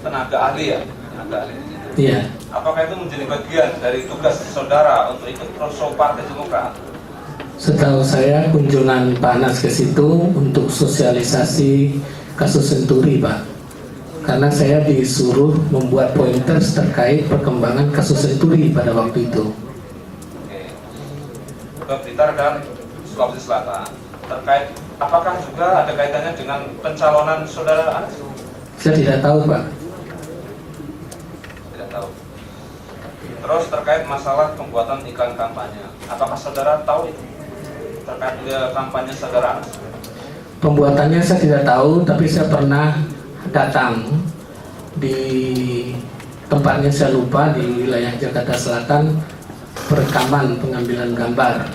tenaga ahli ya, tenaga ahli. Iya. Apakah itu menjadi bagian dari tugas saudara untuk ikut roadshow Partai Demokrat? Setahu saya kunjungan Pak Anas ke situ untuk sosialisasi kasus Senturi, Pak. Karena saya disuruh membuat pointers terkait perkembangan kasus Senturi pada waktu itu. Oke. Ke Blitar dan Sulawesi Selatan. Terkait apakah juga ada kaitannya dengan pencalonan saudara Anas? Saya tidak tahu, Pak. Tidak tahu. Terus terkait masalah pembuatan iklan kampanye, apakah saudara tahu itu? Terkait kampanye saudara Anas? Pembuatannya saya tidak tahu, tapi saya pernah datang di tempatnya, saya lupa, di wilayah Jakarta Selatan, perekaman pengambilan gambar.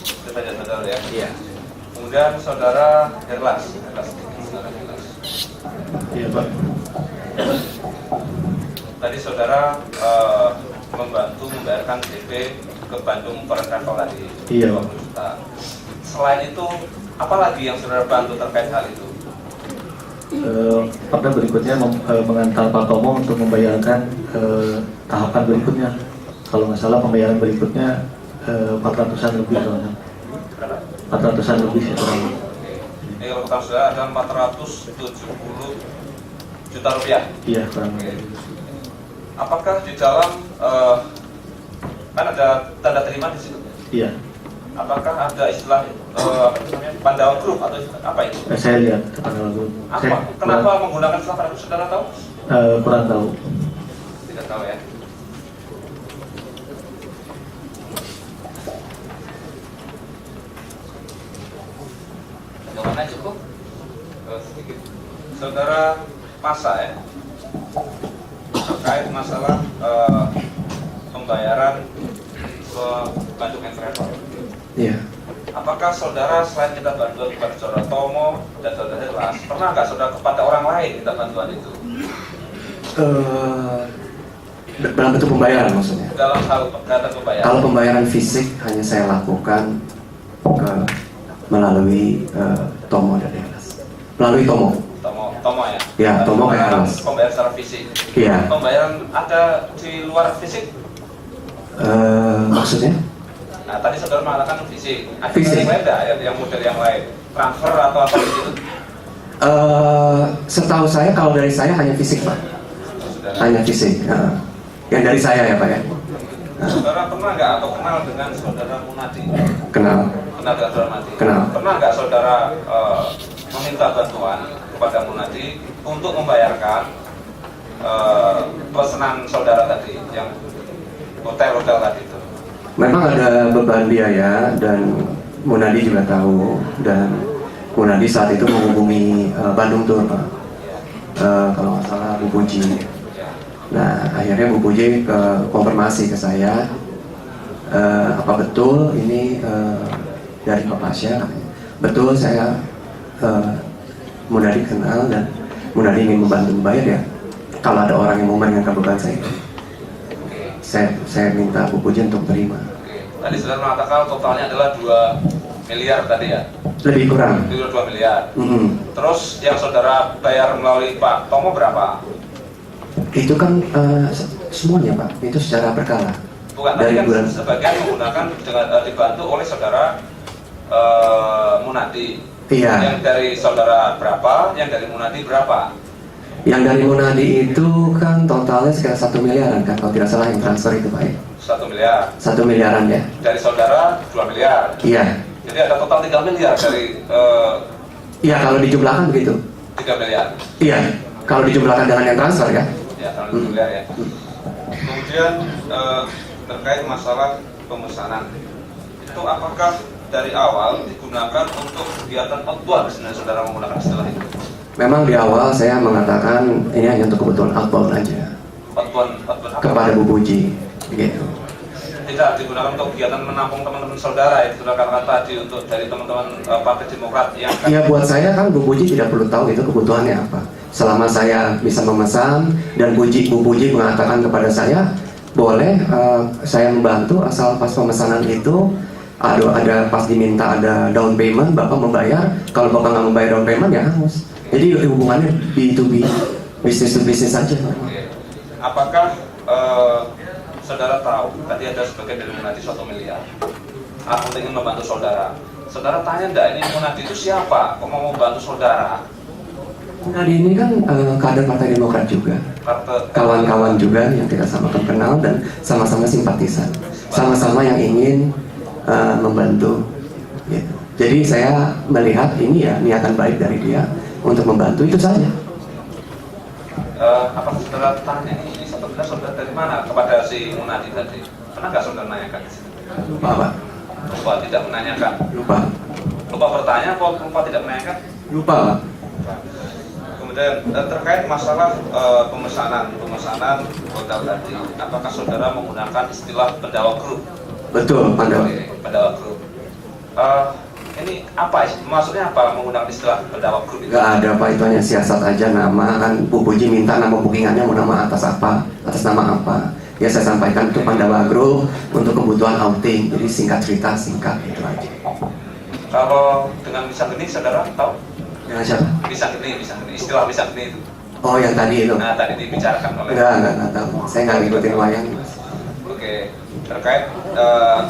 Itu saja saudara ya? Iya. Kemudian saudara Herlas. Iya, Pak. Tadi saudara membantu membayarkan DP ke Bandung Foreign Travel tadi. Iya. 20 juta. Selain itu, apa lagi yang saudara bantu terkait hal itu? Pada berikutnya mengantar Pak Tomo untuk membayarkan tahapan berikutnya. Kalau nggak salah pembayaran berikutnya 400-an lebih soalnya. 400-an lebih ya. Kalau kata saudara ada 470 juta rupiah. Iya, kurang Oke. lebih. Apakah di dalam kan ada tanda terima di situ? Iya. Apakah ada istilah apa namanya Pandawa Group atau apa itu? Saya lihat tanggal lalu. Apa? Kenapa menggunakan istilah Pandawa Group? Saudara tahu? Kurang tahu. Tidak tahu ya. Jawabannya cukup? Sedikit. Saudara Pasa ya, terkait masalah pembayaran ke Bandung Travel. Iya. Apakah saudara selain minta bantuan kepada saudara Tomo dan saudara Herlas, pernah nggak saudara kepada orang lain minta bantuan itu? Dalam bentuk pembayaran maksudnya. Dalam hal data pembayaran. Kalau pembayaran fisik hanya saya lakukan melalui Tomo dan Herlas. Melalui Tomo. Tomo ya. Ya, Tomo kayak Pembayaran Herlas. pembayaran secara fisik. Iya. Pembayaran ada di luar fisik. Maksudnya? Nah, tadi saudara mengatakan fisik. Ada Fisik. yang lain nggak? Yang model yang lain? Transfer atau apa gitu? Setahu saya kalau dari saya hanya fisik, Pak. Saudara. Hanya fisik. Yang dari saya ya, Pak ya. Saudara pernah nggak atau kenal dengan saudara Munadi? Kenal. Kenal dengan saudara Munadi? Kenal. Pernah nggak saudara meminta bantuan kepada Munadi untuk membayarkan pesanan saudara tadi yang hotel-hotel tadi itu? Memang ada beban biaya dan Munadi juga tahu, dan Munadi saat itu menghubungi Bandung Tour, Pak. Kalau nggak salah Bu Puji. Nah, akhirnya Bu Puji konfirmasi ke saya, apa betul ini dari Pak Pasya? Betul, saya Munadi kenal dan Munadi ingin membantu membayar ya. Kalau ada orang yang mau meringankan beban saya, saya minta Bu Puji untuk terima. Tadi saudara mengatakan totalnya adalah 2 miliar tadi ya? Lebih kurang. Itu 2 miliar. Mm-hmm. Terus yang saudara bayar melalui Pak Tomo berapa? Itu kan semuanya, Pak. Itu secara berkala. Bukan, tadi kan sebagian menggunakan dengan dibantu oleh saudara Munadi. Iya. Yang dari saudara berapa? Yang dari Munadi berapa? Yang dari Munadi itu kan totalnya sekitar 1 miliaran kan, kalau tidak salah yang transfer itu, Pak ya. 1 miliar. 1 miliaran ya. Dari saudara 2 miliar. Iya. Jadi ada total 3 miliar dari Iya, kalau dijumlahkan begitu. 3 miliar. Iya, kalau dijumlahkan dengan yang transfer ya. Ya, kalau 2 miliar ya. Kemudian terkait masalah pemesanan, itu apakah dari awal digunakan untuk kegiatan outbound sebenarnya saudara menggunakan istilah itu? Memang di awal saya mengatakan ini hanya untuk kebutuhan outbound aja. Outbound apa? Kepada Bu Puji, gitu. Tidak digunakan untuk kegiatan menampung teman-teman saudara, itu sudah katakan tadi untuk dari teman-teman Partai Demokrat yang Ya buat saya kan Bu Puji tidak perlu tahu itu kebutuhannya apa. Selama saya bisa memesan dan Bu Puji mengatakan kepada saya, boleh saya membantu asal pas pemesanan itu ada pas diminta ada down payment, Bapak membayar. Kalau Bapak nggak membayar down payment ya hangus. Jadi hubungannya B2B, bisnis to bisnis saja. Oke. Apakah saudara tahu tadi ada sebagian dari Munadi 1 miliar? Aku ingin membantu saudara. Saudara tanya enggak, ini Munadi itu siapa? Kok mau membantu saudara? Munadi ini kan kader Partai Demokrat juga, Partai kawan-kawan juga yang kita sama-sama kenal dan sama-sama simpatisan, sama-sama yang ingin membantu. Gitu. Jadi saya melihat ini ya niatan baik dari dia untuk membantu, itu saja. Apakah saudara tanya ini sebenarnya saudara dari mana kepada si Munadi tadi? Pernah nggak saudara menanyakan di situ? Lupa Pak, Lupa tidak menanyakan. lupa, Lupa bertanya atau lupa tidak menanyakan? lupa Pak. Kemudian terkait masalah pemesanan hotel tadi, apakah saudara menggunakan istilah pendawa grup? Betul, Pandawa. Oke, pendawa grup. Ini apa? Maksudnya apa menggunakan istilah pendawa grup itu? Gak ada Pak, itu hanya siasat aja. Nama kan Bu Puji minta nama bookingannya mau nama atas apa, atas nama apa. Ya saya sampaikan itu Pandawa Group untuk kebutuhan outing. Jadi singkat cerita, singkat itu aja. Kalau dengan pisang geni, saudara tahu? Dengan siapa? Pisang geni, istilah pisang geni itu. Oh yang tadi itu? Nah, tadi dibicarakan oleh. Enggak tahu. Saya nggak ngikutin wayang. Oke, terkait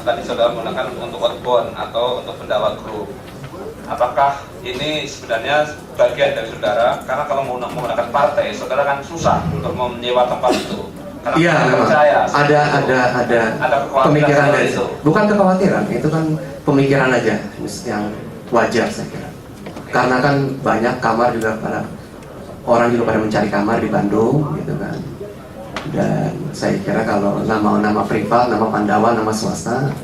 tadi saudara menggunakan untuk outbound atau untuk pendawa grup. Apakah ini sebenarnya bagian dari saudara? Karena kalau menggunakan partai, saudara kan susah untuk menyewa tempat itu. Karena Iya, saya memang. percaya. Ada kekhawatiran pemikiran dari itu. Bukan kekhawatiran, itu kan pemikiran aja yang wajar saya kira. Karena kan banyak kamar juga orang juga pada mencari kamar di Bandung, gitu kan. Dan saya kira kalau nama privat, nama Pandawa, nama swasta,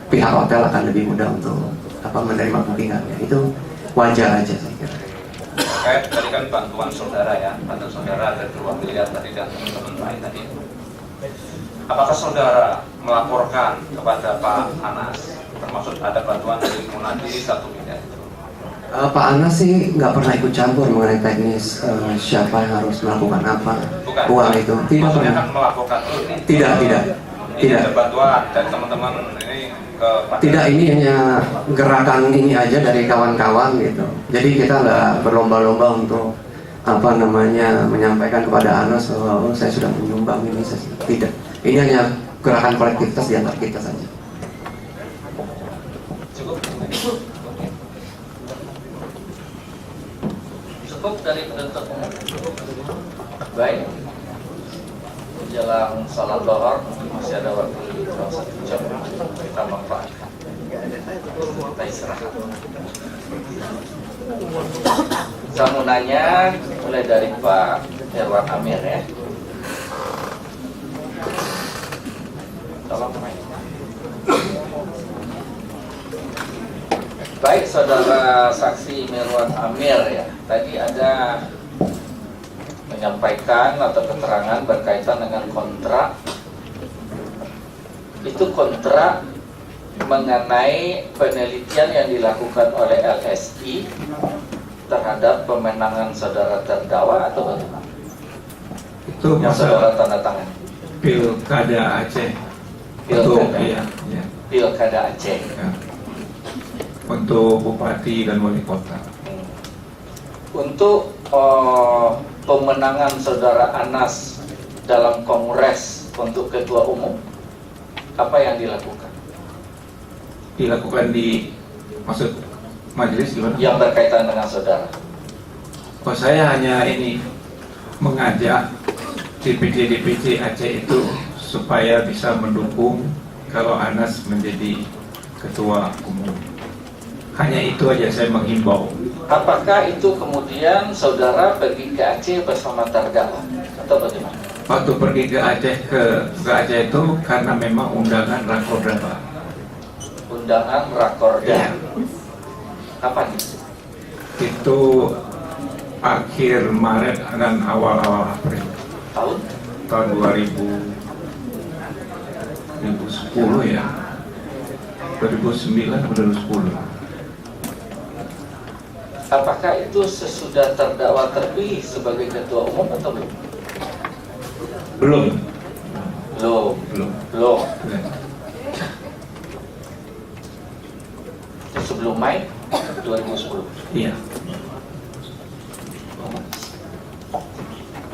pihak hotel akan lebih mudah untuk menerima bookingannya. Itu wajar aja saya kira. Terkait tadi kan bantuan saudara ya, bantuan saudara ada 2 miliar tadi dan teman-teman lain tadi. Apakah saudara melaporkan kepada Pak Anas, termasuk ada bantuan dari Munadi 1 miliar itu? Pak Anas sih nggak pernah ikut campur mengenai teknis siapa yang harus melakukan apa Bukan. uang itu. Tidak Maksudnya pernah. kan melaporkan oh, ini. Tidak. Ini ada bantuan dari teman-teman ini ke Pak. Tidak, ini hanya gerakan ini aja dari kawan-kawan gitu. Jadi kita nggak berlomba-lomba untuk menyampaikan kepada Anas bahwa saya sudah menyumbang ini. Tidak. Ini hanya gerakan kolektivitas di antara kita saja. Cukup dari penuntut umum. Baik. Menjelang salat zuhur masih ada waktu 1 jam kita manfaatkan. Kita istirahat. Saya mau nanya mulai dari Pak Irwan Amir ya. Tolong mic. Baik, saudara saksi Mirwan Amir ya. Tadi ada menyampaikan atau keterangan berkaitan dengan kontrak. Itu kontrak mengenai penelitian yang dilakukan oleh LSI terhadap pemenangan saudara terdakwa atau bagaimana? Itu Yang saudara tanda tangan. Pilkada Aceh. Pilkada. Iya. Pilkada Aceh. Ya. Untuk bupati dan wali kota. Untuk pemenangan saudara Anas dalam kongres untuk ketua umum, apa yang dilakukan? Dilakukan di maksud majelis gimana? Yang berkaitan dengan saudara. Oh, saya hanya ini mengajak DPC Aceh itu supaya bisa mendukung kalau Anas menjadi ketua umum. Hanya itu aja saya menghimbau. Apakah itu kemudian saudara pergi ke Aceh bersama terdakwa atau bagaimana? Waktu pergi ke Aceh itu karena memang undangan Rakorda, Pak. Undangan Rakorda. Ya. Kapan itu? Itu akhir Maret dan awal April Tahun 2010 ya. 2009 atau 2010. Apakah itu sesudah terdakwa terpilih sebagai ketua umum atau belum? Belum. Belum. Ya. Itu sebelum Mei 2010. Iya.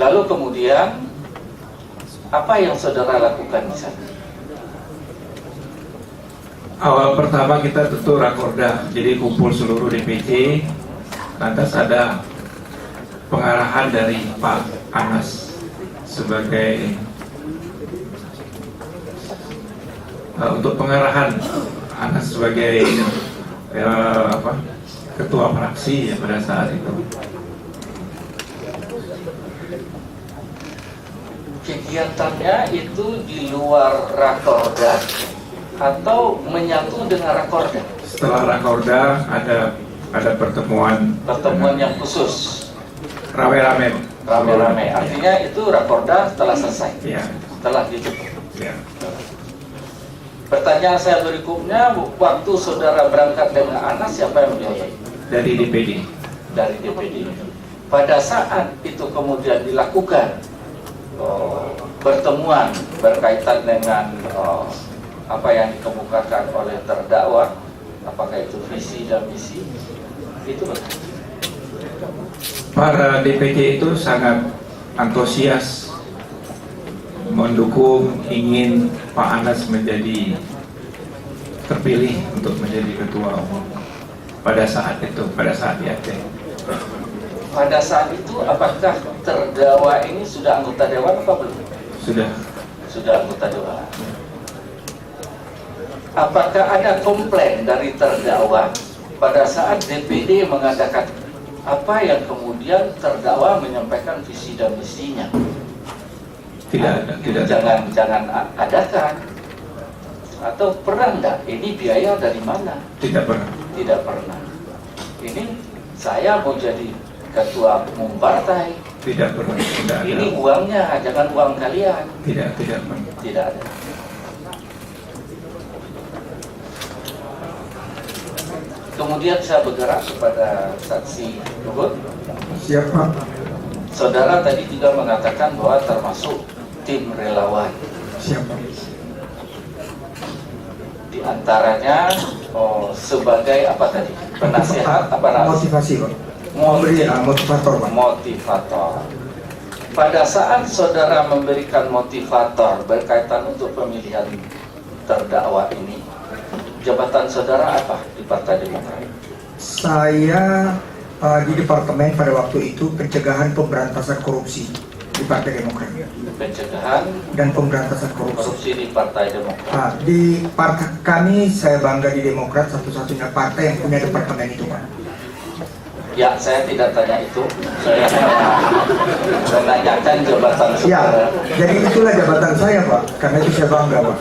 Lalu kemudian apa yang saudara lakukan di sana? Awal pertama kita tentu rakorda, jadi kumpul seluruh DPC, lantas ada pengarahan dari Pak Anas sebagai untuk pengarahan Anas sebagai ketua fraksi ya, pada saat itu. Kegiatannya itu di luar rakorda atau menyatu dengan rakorda? Setelah rakorda ada pertemuan Yang khusus, rame-rame. artinya itu rakorda telah selesai, Ya, telah ditutup. ya. Pertanyaan saya berikutnya, waktu saudara berangkat dengan Anas, siapa yang membiayai? Dari DPD. Dari DPD. Pada saat itu kemudian dilakukan pertemuan berkaitan dengan apa yang dikemukakan oleh terdakwa, apakah itu visi dan misi, itu betul. Para DPD itu sangat antusias mendukung, ingin Pak Anas menjadi terpilih untuk menjadi ketua umum pada saat itu, pada saat di Aceh. Pada saat itu apakah terdakwa ini sudah anggota dewan atau belum? Sudah anggota dewan. Apakah ada komplain dari terdakwa pada saat DPD mengadakan apa yang kemudian terdakwa menyampaikan visi dan misinya? Tidak ada. Jangan adakan. Atau pernah enggak? Ini biaya dari mana? Tidak pernah. Tidak pernah. Ini saya mau jadi ketua umum partai. Tidak pernah. Tidak ada. Ini uangnya, jangan uang kalian. Tidak pernah. Tidak ada. Kemudian saya bergerak kepada saksi Luhut. Siapa? Saudara tadi juga mengatakan bahwa termasuk tim relawan. Siapa? Di antaranya sebagai apa tadi? Penasehat apa namanya? Motivasi, Pak. Motivator, Pak. Motivator. Pada saat saudara memberikan motivator berkaitan untuk pemilihan terdakwa ini, jabatan saudara apa di Partai Demokrat? Saya di departemen pada waktu itu pencegahan pemberantasan korupsi di Partai Demokrat. Pencegahan Dan pemberantasan korupsi. korupsi di Partai Demokrat. Di partai kami, saya bangga di Demokrat satu-satunya partai yang punya departemen itu, Pak. Ya, saya tidak tanya itu. Saya menanyakan jabatan Ya, saudara. jadi itulah jabatan saya, Pak. Karena itu saya bangga, Pak.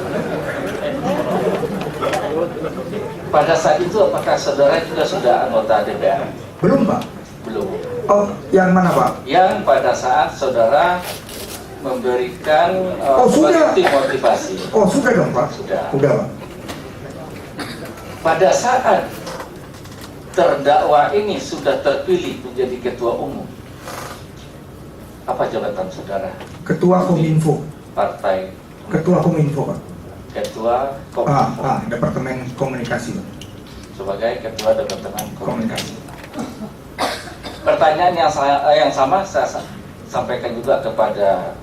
Pada saat itu apakah saudara juga sudah anggota DPR? Belum, Pak. Belum. Oh, yang mana, Pak? Yang pada saat saudara memberikan sudah. tim motivasi. Oh, sudah dong, Pak. Sudah. Udah, Pak. Pada saat terdakwa ini sudah terpilih menjadi ketua umum, apa jabatan saudara? Ketua Kominfo. Partai Ketua Kominfo, Pak. Ketua Kominfo. Departemen Komunikasi, Pak. Sebagai ketua Departemen Komunikasi. Komunikasi. Pertanyaan yang sama saya sampaikan juga kepada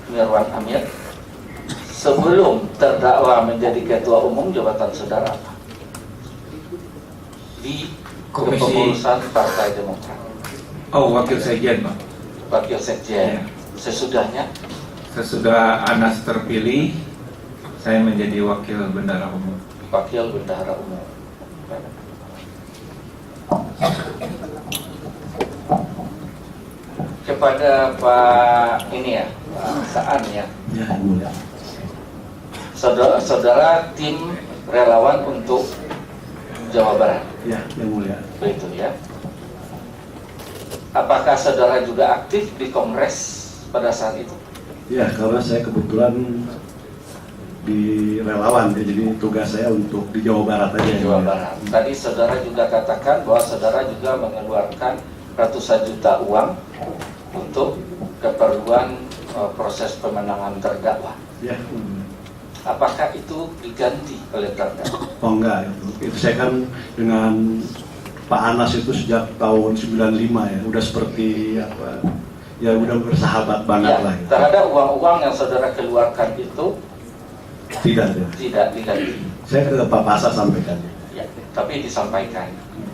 Mirwan Amir. Sebelum terdakwa menjadi ketua umum, jabatan saudara apa? Di Komisi. kepengurusan Partai Demokrat. Oh, wakil sekjen, Pak. Wakil sekjen. Sesudahnya Sesudah Anas terpilih, saya menjadi wakil bendahara umum. wakil bendahara umum. Kepada Pak ini ya, Pak Saan ya. Ya, mulia. Saudara tim relawan untuk Jawa Barat, Ya, yang mulia. begitu ya. Apakah saudara juga aktif di Kongres pada saat itu? Ya, karena saya kebetulan di relawan, ya, jadi tugas saya untuk di Jawa Barat aja. Di Jawa Barat. Tadi saudara juga katakan bahwa saudara juga mengeluarkan ratusan juta uang untuk keperluan proses pemenangan terdakwa. Ya. Apakah itu diganti oleh terdakwa? Oh enggak, itu saya kan dengan Pak Anas itu sejak tahun 95 ya, udah seperti apa ya udah bersahabat banget Ya, lah. Gitu. terhadap uang-uang yang saudara keluarkan itu Tidak ya. tidak diganti. Saya ke Pak Pasa sampaikan. Ya, tapi disampaikan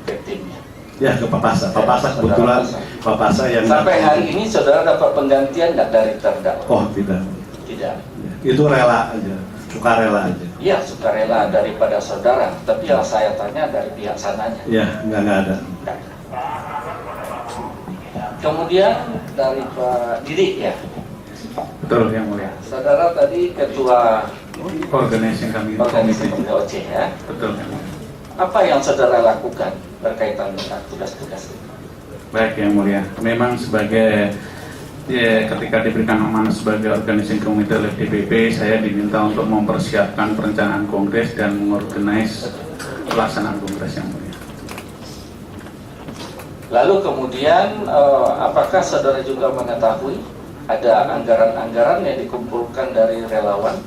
ke timnya. Ya ke Pak Pasa. Pak Pasa kebetulan Pak Pasa yang Sampai hari ini saudara dapat penggantian nggak dari terdakwa? Oh tidak. Tidak. Itu rela aja, sukarela aja. Iya, sukarela daripada saudara, tapi yang saya tanya dari pihak sananya. Ya nggak ada. Nggak ada. Kemudian dari Pak Didik ya, Betul yang mulia. saudara tadi ketua Organizing kami organisasi komite. OC ya. Betul yang mulia. Apa yang saudara lakukan berkaitan dengan tugas-tugas itu? Baik yang mulia. Memang sebagai ketika diberikan amanah sebagai organizing komite oleh DPP, saya diminta untuk mempersiapkan perencanaan kongres dan mengorganize pelaksanaan kongres yang mulia. Lalu kemudian apakah saudara juga mengetahui ada anggaran-anggaran yang dikumpulkan dari relawan?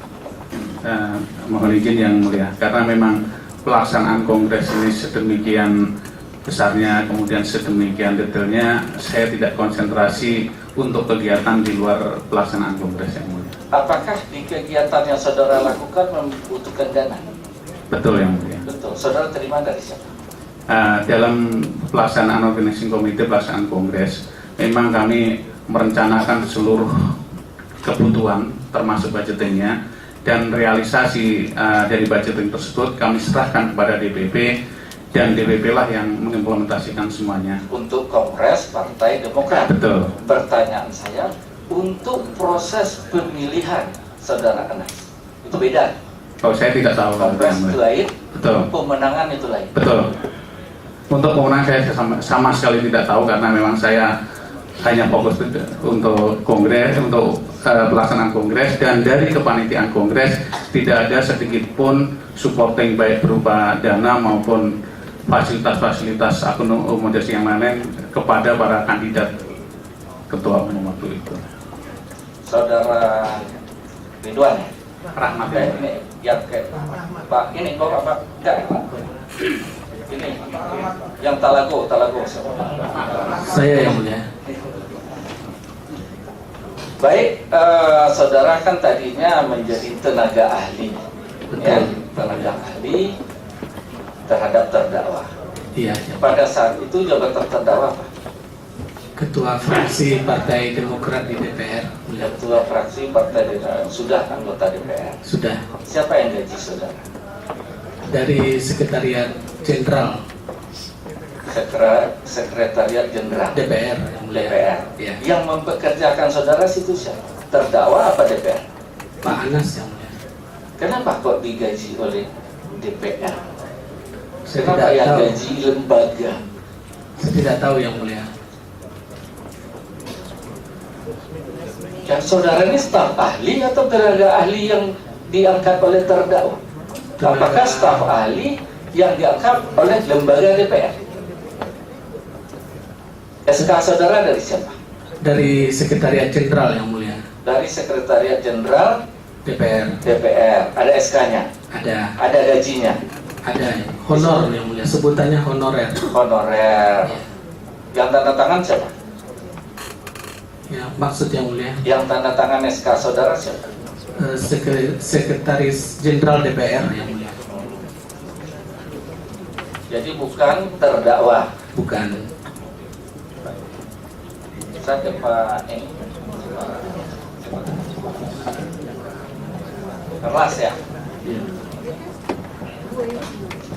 Mohon izin yang mulia, karena memang pelaksanaan kongres ini sedemikian besarnya, kemudian sedemikian detailnya, saya tidak konsentrasi untuk kegiatan di luar pelaksanaan kongres yang mulia. Apakah di kegiatan yang saudara lakukan membutuhkan dana? Betul yang mulia. Betul. Saudara terima dari siapa? Dalam pelaksanaan organisasi komite pelaksanaan kongres, memang kami merencanakan seluruh kebutuhan termasuk budgetingnya, dan realisasi dari budgeting tersebut kami serahkan kepada DPP, dan DPP lah yang mengimplementasikan semuanya. Untuk Kongres Partai Demokrat. Betul. Pertanyaan saya, untuk proses pemilihan saudara Anas, itu beda. Oh, saya tidak tahu. Kongres itu lain, Betul. pemenangan itu lain. Betul. Untuk pemenang saya sama sekali tidak tahu, karena memang saya hanya fokus untuk kongres, untuk pelaksanaan kongres, dan dari kepanitiaan kongres tidak ada sedikit pun supporting baik berupa dana maupun fasilitas-fasilitas akomodasi yang lain kepada para kandidat ketua umum waktu itu. Saudara Ridwan ya? Rahmat ya. Ini yang ke Pak ini kok apa? Enggak. Ini yang Talago. Saya yang mulia. Baik, saudara kan tadinya menjadi tenaga ahli, ya, tenaga ahli terhadap terdakwa. Iya. Pada saat itu jabatan terdakwa apa? Ketua fraksi Partai Demokrat di DPR. Mulia. Ketua fraksi Partai Demokrat, sudah anggota DPR. Sudah. Siapa yang gaji saudara? Dari Sekretariat Jenderal Sekretariat Jenderal DPR. Yang mulia. DPR. Iya. Yang mempekerjakan saudara situ siapa? Terdakwa apa DPR? Pak Anas yang mulia. Kenapa kok digaji oleh DPR? Saya Kenapa tidak yang tahu. gaji lembaga? Saya tidak tahu yang mulia. Dan saudara ini staf ahli atau tenaga ahli yang diangkat oleh terdakwa? Apakah staf ahli yang diangkat oleh lembaga DPR? SK saudara dari siapa? Dari Sekretariat Jenderal yang mulia. Dari Sekretariat Jenderal DPR. DPR. Ada SK-nya? Ada. Ada gajinya? Ada honor yang mulia. Sebutannya honorer. Honorer. Ya. Yang tanda tangan siapa? Ya, maksud yang mulia. Yang tanda tangan SK saudara siapa? Sekretaris Jenderal DPR yang mulia. Jadi bukan terdakwa. Bukan. Saya ke Pak ini. Keras ya.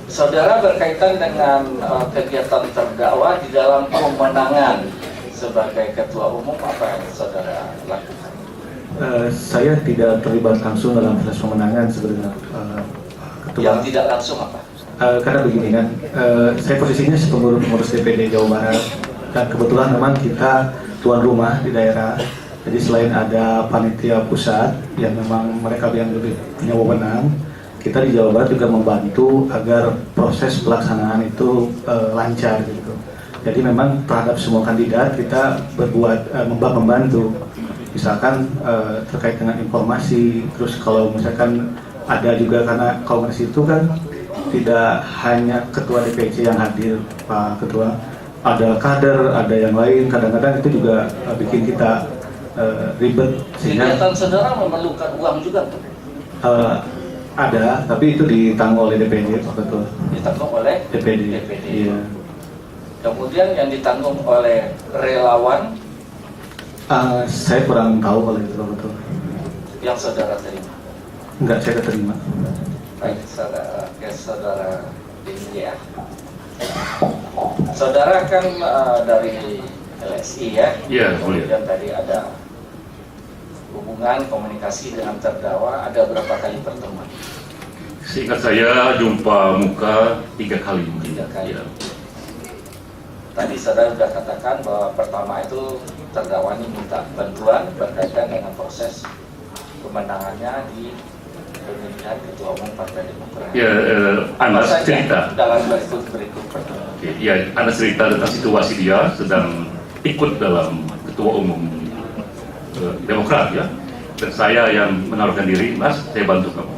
Saudara berkaitan dengan kegiatan terdakwa di dalam pemenangan sebagai ketua umum, apa yang saudara lakukan? Saya tidak terlibat langsung dalam proses pemenangan sebenarnya ketua. Yang tidak langsung apa? Karena begini kan, saya posisinya sebagai pengurus DPD Jawa Barat, dan kebetulan memang kita tuan rumah di daerah. Jadi selain ada panitia pusat yang memang mereka yang lebih punya wewenang, kita di Jawa Barat juga membantu agar proses pelaksanaan itu lancar gitu. Jadi memang terhadap semua kandidat kita berbuat membantu. Misalkan terkait dengan informasi, terus kalau misalkan ada juga karena kongres itu kan tidak hanya ketua DPC yang hadir, Pak Ketua, ada kader, ada yang lain, kadang-kadang itu juga bikin kita ribet. Sehingga Kegiatan saudara memerlukan uang juga tuh. ada, tapi itu ditanggung oleh DPD waktu itu. Ditanggung oleh DPD. Iya. Kemudian yang ditanggung oleh relawan Saya kurang tahu kalau itu betul. yang saudara terima. Enggak, saya terima. Baik, saudara ini ya. Saudara kan dari LSI ya. Iya, Kemudian tadi ada hubungan komunikasi dengan terdakwa, ada berapa kali pertemuan? Seingat saya jumpa muka 3 kali. 3 kali. Ya. Tadi saudara sudah katakan bahwa pertama itu terdakwa ini minta bantuan berkaitan dengan proses kemenangannya di pemilihan ketua umum Partai Demokrat. Ya, Anda Apa saja cerita. dalam berikut pertemuan. Oke, ya, Anda cerita tentang situasi dia sedang ikut dalam ketua umum Demokrat ya. Dan saya yang menaruhkan diri, Mas, saya bantu kamu.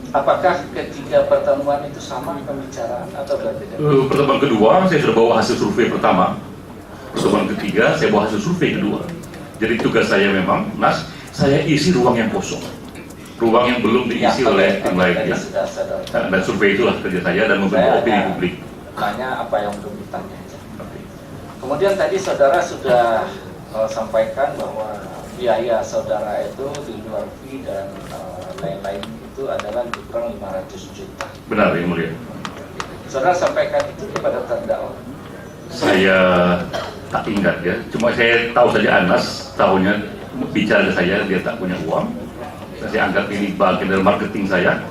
Apakah ketiga pertemuan itu sama pembicaraan atau berbeda? Pertemuan kedua, saya sudah bawa hasil survei pertama. Pertemuan ketiga, saya bawa hasil survei kedua. Jadi tugas saya memang, Mas, saya isi ruang yang kosong. Ruang yang belum diisi oleh tim lain ya. Dan survei itulah kerja saya dan membentuk opini publik. Tanya apa yang belum ditanya. Kemudian tadi saudara sudah sampaikan bahwa biaya saudara itu di luar fee dan lain-lain itu adalah lebih kurang 500 juta. Benar, Yang Mulia. Saudara sampaikan itu kepada terdakwa. Saya tak ingat ya, cuma saya tahu saja Anas tahunya bicara saya, dia tak punya uang. Saya anggap ini bagian dari marketing saya,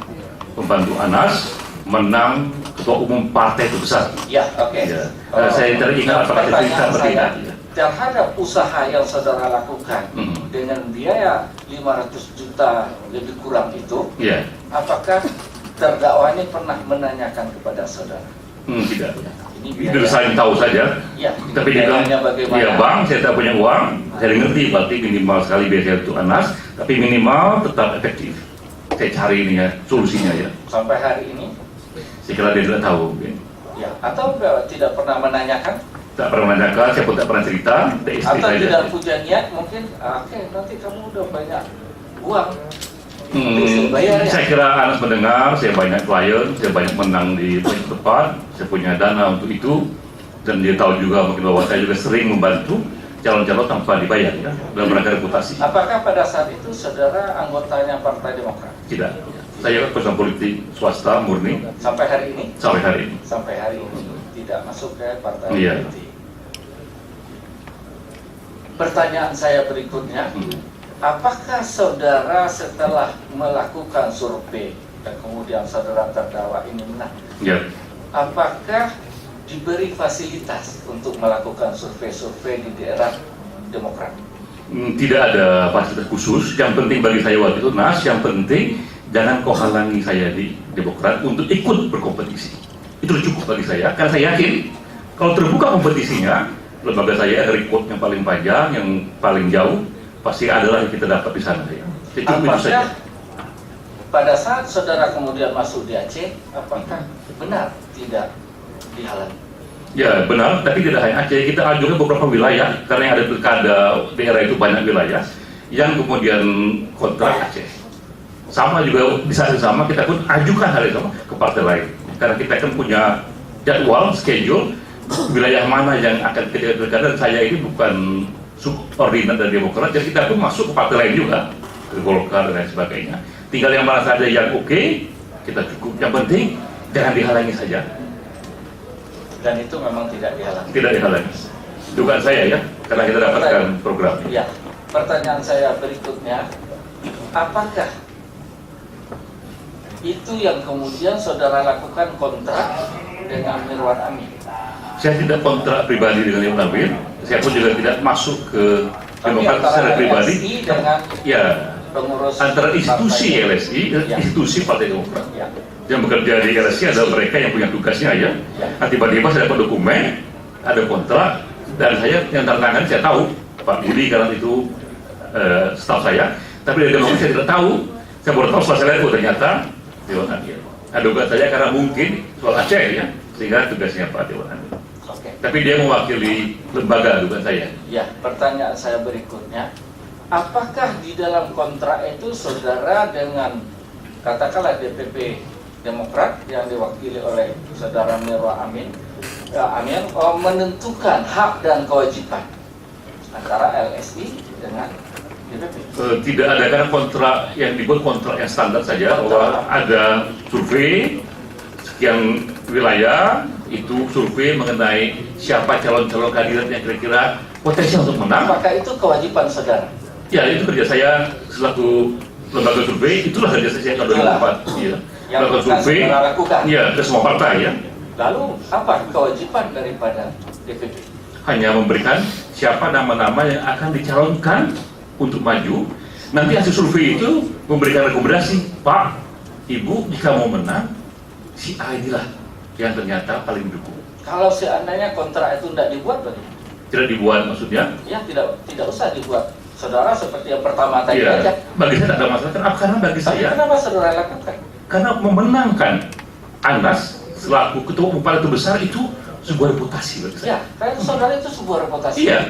membantu Anas menang ketua umum partai terbesar. Ya, oke. Ya. Saya tidak ingat apakah saya cerita atau tidak. Terhadap usaha yang saudara lakukan dengan biaya 500 juta lebih kurang itu, Ya, apakah terdakwa ini pernah menanyakan kepada saudara? tidak. Ini Itu saya tahu saja. Ya, Tapi dia bilang, biayanya bagaimana? ya bang, saya tak punya uang. Saya ngerti, berarti minimal sekali biaya untuk Anas, tapi minimal tetap efektif. Saya cari ini ya, solusinya ya. Sampai hari ini, Saya kira dia tidak tahu. ya, atau tidak pernah menanyakan, Tak pernah menanyakan, saya pun tak pernah cerita. Tak istri atau saja. tidak punya niat, mungkin, oke, nanti kamu udah banyak uang, bisa bayar ya. Saya kira Anas mendengar, saya banyak klien, saya banyak menang di banyak tempat, saya punya dana untuk itu, dan dia tahu juga mungkin bahwa saya juga sering membantu calon-calon tanpa dibayar ya, dalam rangka reputasi. Apakah pada saat itu saudara anggotanya Partai Demokrat? Tidak, saya perusahaan politik swasta murni Sampai hari ini? sampai hari ini. Sampai hari ini tidak masuk ke partai Iya. politik. Pertanyaan saya berikutnya, apakah saudara setelah melakukan survei dan kemudian saudara terdakwa ini menang, Ya, apakah diberi fasilitas untuk melakukan survei-survei di daerah Demokrat? Tidak ada fasilitas khusus. Yang penting bagi saya waktu itu, Nas, yang penting jangan kau halangi saya di Demokrat untuk ikut berkompetisi. Itu cukup bagi saya, karena saya yakin kalau terbuka kompetisinya, lembaga saya record yang paling panjang, yang paling jauh, pasti adalah yang kita dapat di sana ya. Cukup itu saja. Apakah pada saat saudara kemudian masuk di Aceh, apakah benar tidak dihalangi? Ya benar, tapi tidak hanya Aceh, kita ajukan beberapa wilayah, karena yang ada pilkada daerah itu banyak wilayah, yang kemudian kontrak Aceh. Sama juga di saat yang sama kita pun ajukan hal itu ke partai lain, karena kita kan punya jadwal, schedule, wilayah mana yang akan kita pilkada. Dan saya ini bukan subordinat dari Demokrat, jadi kita pun masuk ke partai lain juga, ke Golkar dan lain sebagainya. Tinggal yang mana saja yang oke, kita cukup. Yang penting jangan dihalangi saja. Dan itu memang tidak dihalangi. Tidak dihalangi. Dugaan saya ya, karena kita dapatkan program. Ya, pertanyaan saya berikutnya, apakah itu yang kemudian saudara lakukan kontrak dengan Mirwan Amin? Saya tidak kontrak pribadi dengan Mirwan Amin. Saya pun juga tidak masuk ke Demokrat secara pribadi. LSI dengan Ya, pengurus antara institusi partai. LSI dan Ya. institusi Partai Demokrat. Ya. Yang bekerja di LSI adalah mereka yang punya tugasnya ya. Nah, tiba-tiba saya dapat dokumen, ada kontrak, dan saya yang tanda tangan saya tahu Pak Budi karena itu staf saya. Tapi dari Demokrat saya tidak tahu. Saya baru tahu setelah saya lihat, ternyata Dewan Amin. Ada dugaan saya karena mungkin soal Aceh ya, sehingga tugasnya Pak Dewan Amin. Oke. Tapi dia mewakili lembaga, bukan saya. Ya, pertanyaan saya berikutnya, apakah di dalam kontrak itu saudara dengan katakanlah DPP Demokrat yang diwakili oleh saudara Mirwa Amin menentukan hak dan kewajiban antara LSI dengan DPP? Tidak ada, karena kontrak yang dibuat kontrak yang standar saja, bahwa ada survei sekian wilayah, itu survei mengenai siapa calon-calon kandidat yang kira-kira potensial untuk menang. Apakah itu kewajiban saudara? Ya, itu kerja saya selaku lembaga survei, itulah kerja saya tahun 2004. Ya. Yang Lembaga survei, saudara lakukan. ya, ke semua partai ya. Lalu apa kewajiban daripada DPP? Hanya memberikan siapa nama-nama yang akan dicalonkan untuk maju. Nanti hasil survei itu memberikan rekomendasi, Pak, Ibu, jika mau menang, si A inilah yang ternyata paling mendukung. Kalau seandainya kontrak itu tidak dibuat, bagaimana? Tidak dibuat maksudnya? Ya, tidak usah dibuat. Saudara seperti yang pertama tadi Iya, aja. bagi saya tidak ada masalah. Kenapa? Karena bagi Tapi saya, kenapa saudara lakukan? karena memenangkan Anas selaku ketua umum partai besar itu sebuah reputasi bagi saya. Ya, karena saudara itu sebuah reputasi. Iya,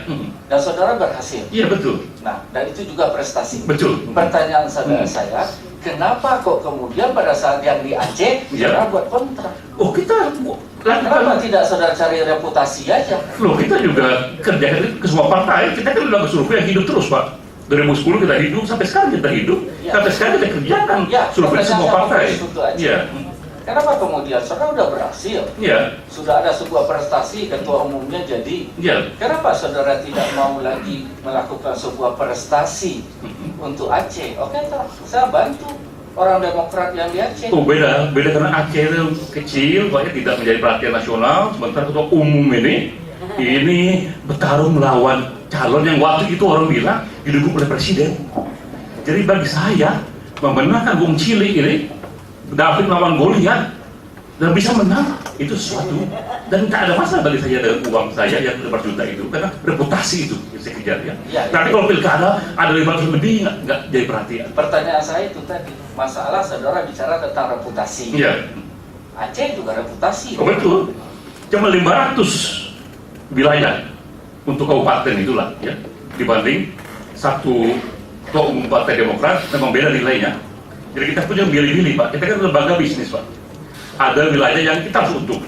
Dan saudara berhasil. iya betul, Nah, dan itu juga prestasi. betul. Pertanyaan saudara saya, kenapa kok kemudian pada saat yang di Aceh, Ya. saudara buat kontrak? Oh, kita Kenapa lakukan. tidak saudara cari reputasi aja? Loh, kita juga kerjakan ke semua partai. Kita kan lembaga survei yang hidup terus, Pak. 2010 kita hidup, sampai sekarang kita hidup, Ya. sampai sekarang kita kerjakan Ya, survei di semua pertanyaannya partai. fokus untuk Aceh. Iya, Kenapa kemudian saudara udah berhasil? iya, Sudah ada sebuah prestasi, ketua umumnya jadi. iya. Kenapa saudara tidak mau lagi melakukan sebuah prestasi untuk Aceh? Oke, toh, saya bantu orang Demokrat yang di Aceh. Oh, beda karena Aceh itu kecil, makanya tidak menjadi perhatian nasional. Sementara ketua umum ini bertarung melawan calon yang waktu itu orang bilang didukung oleh presiden. Jadi bagi saya memenangkan Bung Cili ini, David melawan Goliat dan bisa menang, itu sesuatu, dan tak ada masalah bagi saya dengan uang saya yang berapa juta itu, karena reputasi itu yang saya kejar ya. Ya, Tapi kalau pilkada ada 500 lebih nggak jadi perhatian. Pertanyaan saya itu tadi, masalah saudara bicara tentang reputasi. Iya. Aceh juga reputasi. Oh, betul. Cuma 500 wilayah untuk kabupaten itulah ya, dibanding satu ketua umum partai Demokrat memang beda nilainya. Jadi kita punya milih-milih, Pak. Kita kan lembaga bisnis, Pak. Ada wilayah yang kita harus untung.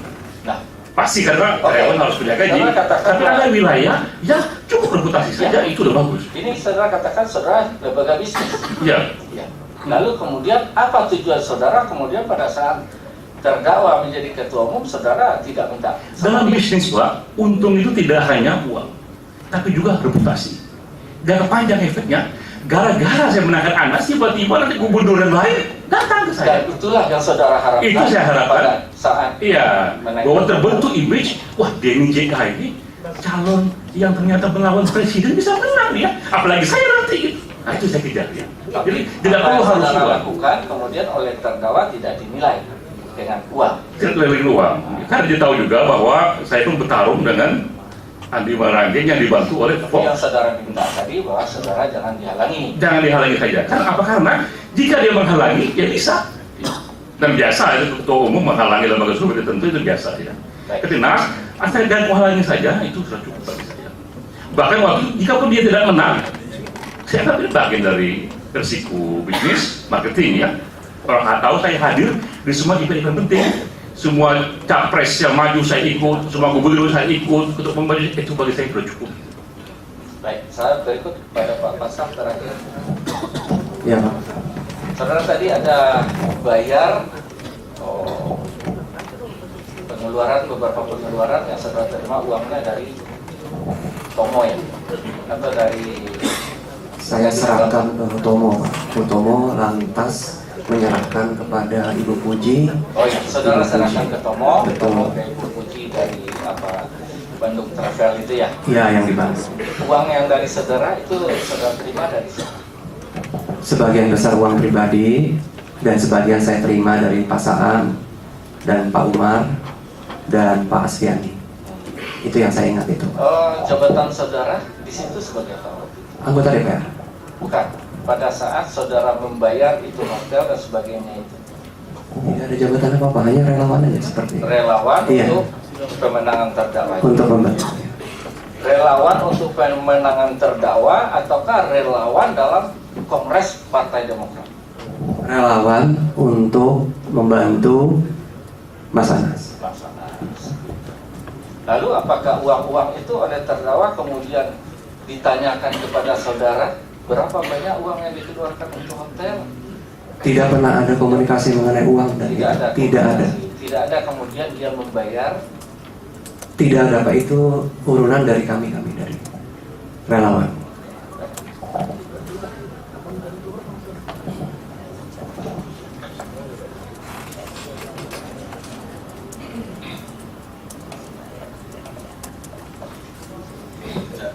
Nah, Pasti karena Oke. karyawan harus punya gaji. Karena katakan- Tapi ada wilayah yang cukup reputasi saja, itu udah bagus. ini saudara katakan saudara lembaga bisnis. Iya. Ya. Lalu kemudian apa tujuan saudara kemudian pada saat terdakwa menjadi ketua umum saudara tidak minta? Dalam bisnis, Pak, untung itu tidak hanya uang, tapi juga reputasi. Jangka panjang efeknya, gara-gara saya menangkan Anas, tiba-tiba nanti gubernur yang lain datang ke saya. Dan itulah yang saudara harapkan. Itu saya harapkan. Pada saat Iya, menaikkan- bahwa terbentuk image, wah Denny JK ini calon yang ternyata melawan presiden bisa menang ya, apalagi saya nanti. Nah itu saya kejar ya. Jadi tidak apa perlu yang harus saudara uang. lakukan kemudian oleh terdakwa tidak dinilai dengan uang. Tidak keliling uang. Karena dia tahu juga bahwa saya pun bertarung dengan Andi Maranggen yang dibantu oleh Tapi Fox. yang saudara minta tadi bahwa saudara jangan dihalangi. Jangan dihalangi saja. Karena apa? Karena jika dia menghalangi, ya bisa. Dan biasa itu ketua umum menghalangi lembaga survei tentu itu biasa ya. Baik. Ketika asal jangan menghalangi saja itu sudah cukup bagi saya. Bahkan waktu jika pun dia tidak menang, saya anggap ini bagian dari risiko bisnis marketing ya. Orang nggak tahu saya hadir di semua event-event penting. Semua capres yang maju saya ikut, semua gubernur saya ikut untuk membantu, itu bagi saya sudah cukup. Baik, saya berikut kepada Pak Pasang terakhir. Ya, Pak. Saudara tadi ada bayar beberapa pengeluaran yang saudara terima uangnya dari Tomo ya? Atau dari Saya serahkan ke Tomo, Pak. Tomo lantas menyerahkan kepada Ibu Puji. Oh ya, saudara serahkan ke Tomo, Betul. Tomo ke Ibu Puji dari Bandung Travel itu ya? Ya, yang dibahas. Uang yang dari saudara itu saudara terima dari siapa? Sebagian besar uang pribadi dan sebagian saya terima dari Pak Saan dan Pak Umar dan Pak Asfiani. Itu yang saya ingat itu. Jabatan saudara di situ sebagai apa? Anggota DPR. Bukan. Pada saat saudara membayar itu hotel dan sebagainya itu Tidak ada jabatan apa-apa, hanya relawan aja seperti itu. relawan Iya. untuk pemenangan terdakwa? untuk membantu. Relawan untuk pemenangan terdakwa ataukah relawan dalam Kongres Partai Demokrat? Relawan untuk membantu Mas Anas. Lalu apakah uang-uang itu oleh terdakwa kemudian ditanyakan kepada saudara berapa banyak uang yang dikeluarkan untuk hotel? Tidak pernah ada komunikasi mengenai uang dari Tidak ada. Tidak ada. Tidak ada kemudian dia membayar. Tidak ada Pak, itu urunan dari kami dari relawan.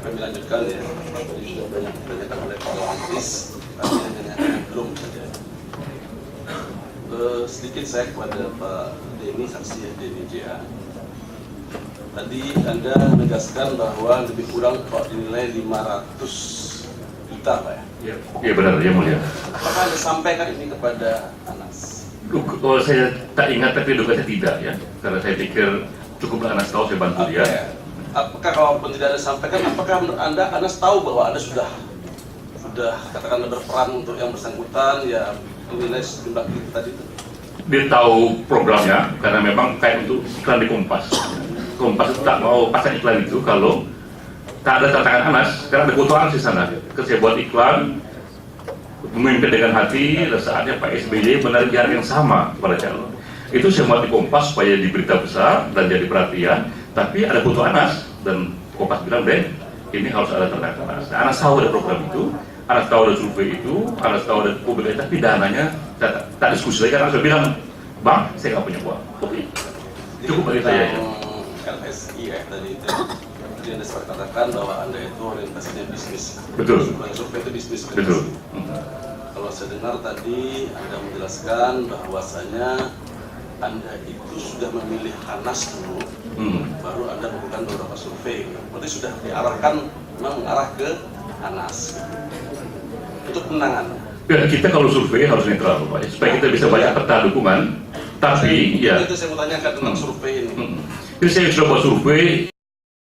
Kami lanjutkan ya. Tadi sudah banyak ditanyakan oleh Pak Lantis, kami hanya belum saja. Sedikit saya kepada Pak Denny, saksi Denny JA. Tadi Anda menegaskan bahwa lebih kurang kalau dinilai 500 juta Pak ya. Iya benar, ya mulia. Apakah Anda sampaikan ini kepada Anas? Kalau saya tak ingat tapi duga saya tidak ya, karena saya pikir cukuplah Anas tahu saya bantu dia. Apakah kalaupun tidak Anda sampaikan, apakah menurut Anda Anas tahu bahwa Anda sudah katakanlah berperan untuk yang bersangkutan ya menilai sejumlah itu tadi itu? Dia tahu programnya karena memang kayak untuk iklan di Kompas. Kompas itu tak mau pasang iklan itu kalau tak ada tantangan Anas, karena ada foto Anas di sana. Saya buat iklan, memimpin dengan hati, dan saatnya Pak SBY menarik jarak yang sama kepada calon. Itu saya buat di Kompas supaya di berita besar dan jadi perhatian. Tapi ada foto Anas dan Kompas bilang deh, ini harus ada tantangan Anas. Nah, Anas tahu ada program itu, Anas tahu ada survei itu, Anas tahu ada publik, tapi dananya tak diskusi lagi karena saya bilang, Bang, saya nggak punya uang. Oke, cukup bagi saya. Ya. LSI ya tadi itu. Jadi Anda sempat katakan bahwa Anda itu orientasinya bisnis. Betul. Survei itu bisnis. Betul. Kalau saya dengar tadi Anda menjelaskan bahwasanya Anda itu sudah memilih Anas dulu, baru Anda melakukan beberapa survei. Berarti sudah diarahkan memang mengarah ke Anas untuk menangan. Ya, kita kalau survei harus netral, Pak, supaya kita bisa baca peta dukungan. Tapi ya. Itu saya mau tanyakan tentang survei ini. Jadi saya sudah buat survei.